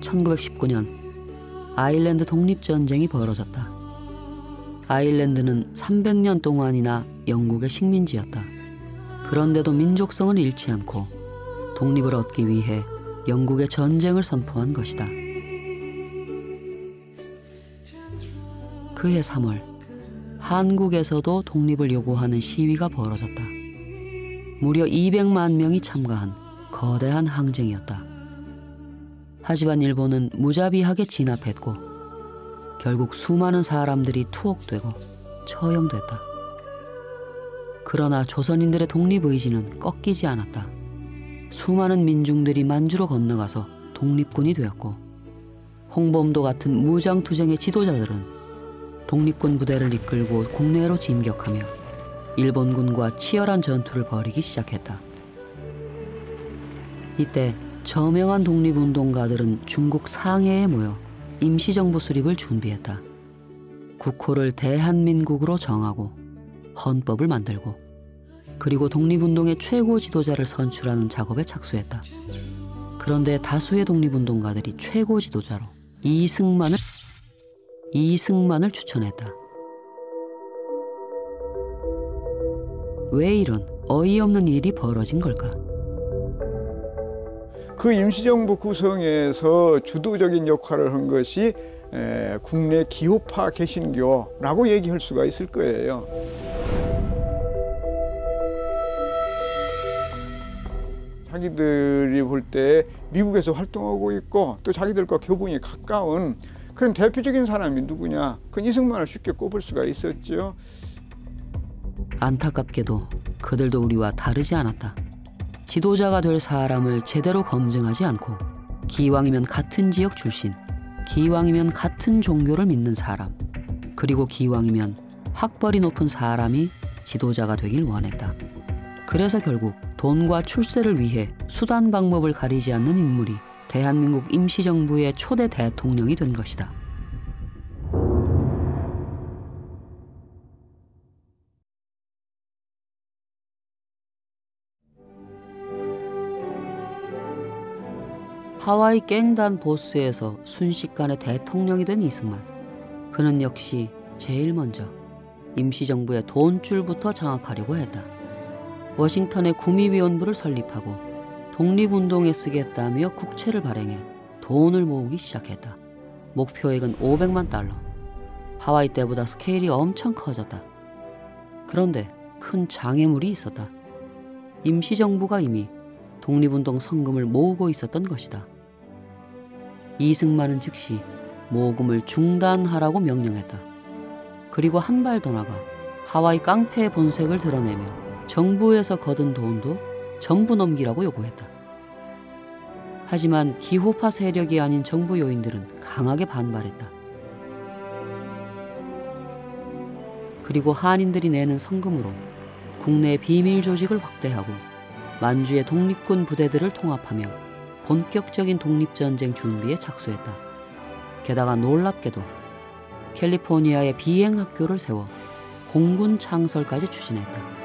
1919년 아일랜드 독립전쟁이 벌어졌다. 아일랜드는 300년 동안이나 영국의 식민지였다. 그런데도 민족성을 잃지 않고 독립을 얻기 위해 영국의 전쟁을 선포한 것이다. 그해 3월, 한국에서도 독립을 요구하는 시위가 벌어졌다. 무려 200만 명이 참가한 거대한 항쟁이었다. 하지만 일본은 무자비하게 진압했고 결국 수많은 사람들이 투옥되고 처형됐다. 그러나 조선인들의 독립의지는 꺾이지 않았다. 수많은 민중들이 만주로 건너가서 독립군이 되었고 홍범도 같은 무장투쟁의 지도자들은 독립군 부대를 이끌고 국내로 진격하며 일본군과 치열한 전투를 벌이기 시작했다. 이때 저명한 독립운동가들은 중국 상해에 모여 임시정부 수립을 준비했다. 국호를 대한민국으로 정하고 헌법을 만들고 그리고 독립운동의 최고 지도자를 선출하는 작업에 착수했다. 그런데 다수의 독립운동가들이 최고 지도자로 이승만을 추천했다. 왜 이런 어이없는 일이 벌어진 걸까? 그 임시정부 구성에서 주도적인 역할을 한 것이 국내 기호파 개신교라고 얘기할 수가 있을 거예요. 자기들이 볼 때 미국에서 활동하고 있고 또 자기들과 교분이 가까운 그런 대표적인 사람이 누구냐? 그 이승만을 쉽게 꼽을 수가 있었죠. 안타깝게도 그들도 우리와 다르지 않았다. 지도자가 될 사람을 제대로 검증하지 않고 기왕이면 같은 지역 출신, 기왕이면 같은 종교를 믿는 사람, 그리고 기왕이면 학벌이 높은 사람이 지도자가 되길 원했다. 그래서 결국 돈과 출세를 위해 수단 방법을 가리지 않는 인물이 대한민국 임시정부의 초대 대통령이 된 것이다. 하와이 깽단 보스에서 순식간에 대통령이 된 이승만. 그는 역시 제일 먼저 임시정부의 돈줄부터 장악하려고 했다. 워싱턴에 구미위원부를 설립하고 독립운동에 쓰겠다며 국채를 발행해 돈을 모으기 시작했다. 목표액은 500만 달러. 하와이 때보다 스케일이 엄청 커졌다. 그런데 큰 장애물이 있었다. 임시정부가 이미 독립운동 성금을 모으고 있었던 것이다. 이승만은 즉시 모금을 중단하라고 명령했다. 그리고 한 발 더 나가 하와이 깡패의 본색을 드러내며 정부에서 거둔 돈도 전부 넘기라고 요구했다. 하지만 기호파 세력이 아닌 정부 요인들은 강하게 반발했다. 그리고 한인들이 내는 성금으로 국내 비밀 조직을 확대하고 만주의 독립군 부대들을 통합하며 본격적인 독립전쟁 준비에 착수했다. 게다가 놀랍게도 캘리포니아에 비행학교를 세워 공군 창설까지 추진했다.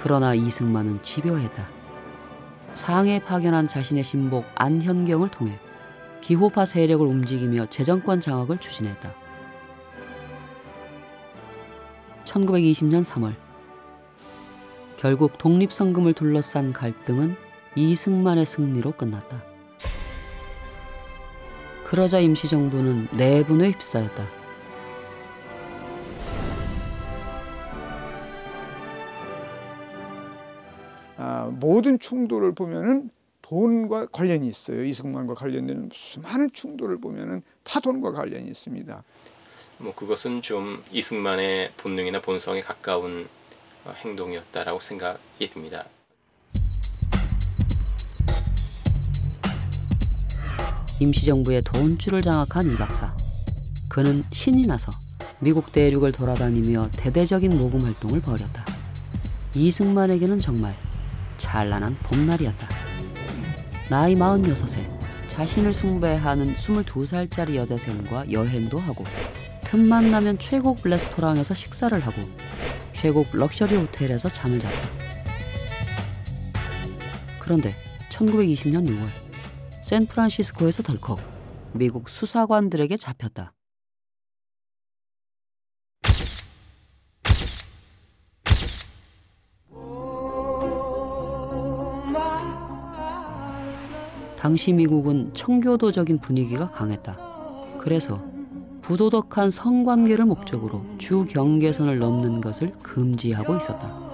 그러나 이승만은 집요했다. 상해에 파견한 자신의 신복 안현경을 통해 기호파 세력을 움직이며 재정권 장악을 추진했다. 1920년 3월 결국 독립성금을 둘러싼 갈등은 이승만의 승리로 끝났다. 그러자 임시정부는 내분에 휩싸였다. 모든 충돌을 보면은 돈과 관련이 있어요. 이승만과 관련된 수많은 충돌을 보면은 다 돈과 관련이 있습니다. 그것은 좀 이승만의 본능이나 본성에 가까운 행동이었다라고 생각이 듭니다. 임시정부의 돈줄을 장악한 이 박사. 그는 신이 나서 미국 대륙을 돌아다니며 대대적인 모금 활동을 벌였다. 이승만에게는 정말 찬란한 봄날이었다. 나이 46에 자신을 숭배하는 22살짜리 여대생과 여행도 하고 틈만 나면 최고급 레스토랑에서 식사를 하고 최고급 럭셔리 호텔에서 잠을 잤다. 그런데 1920년 6월 샌프란시스코에서 덜컥 미국 수사관들에게 잡혔다. 당시 미국은 청교도적인 분위기가 강했다. 그래서 부도덕한 성관계를 목적으로 주 경계선을 넘는 것을 금지하고 있었다.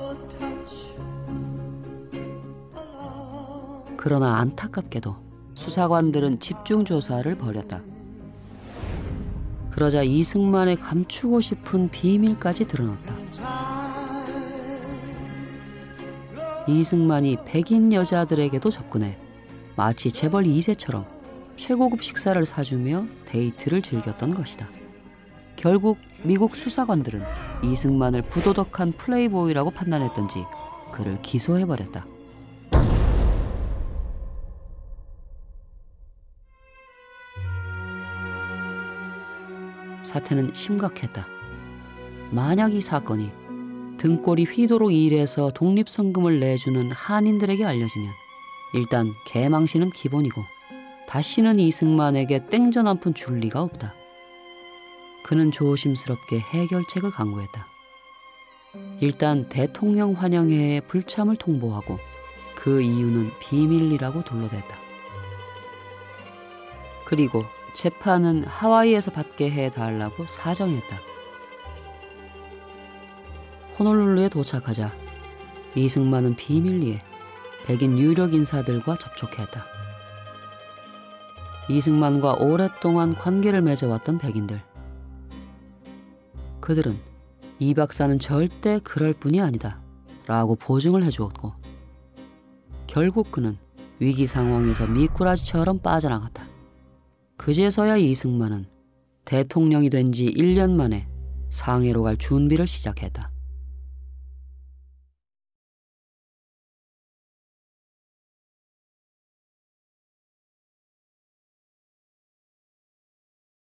그러나 안타깝게도 수사관들은 집중 조사를 벌였다. 그러자 이승만의 감추고 싶은 비밀까지 드러났다. 이승만이 백인 여자들에게도 접근해 마치 재벌 2세처럼 최고급 식사를 사주며 데이트를 즐겼던 것이다. 결국 미국 수사관들은 이승만을 부도덕한 플레이보이라고 판단했던지 그를 기소해버렸다. 사태는 심각했다. 만약 이 사건이 등골이 휘도록 일해서 독립성금을 내주는 한인들에게 알려지면 일단 개망신은 기본이고 다시는 이승만에게 땡전 한 푼 줄 리가 없다. 그는 조심스럽게 해결책을 강구했다. 일단 대통령 환영회에 불참을 통보하고 그 이유는 비밀이라고 둘러댔다. 그리고 재판은 하와이에서 받게 해달라고 사정했다. 호놀룰루에 도착하자 이승만은 비밀리에 백인 유력 인사들과 접촉했다. 이승만과 오랫동안 관계를 맺어왔던 백인들. 그들은 이 박사는 절대 그럴 뿐이 아니다 라고 보증을 해주었고 결국 그는 위기 상황에서 미꾸라지처럼 빠져나갔다. 그제서야 이승만은 대통령이 된 지 1년 만에 상해로 갈 준비를 시작했다.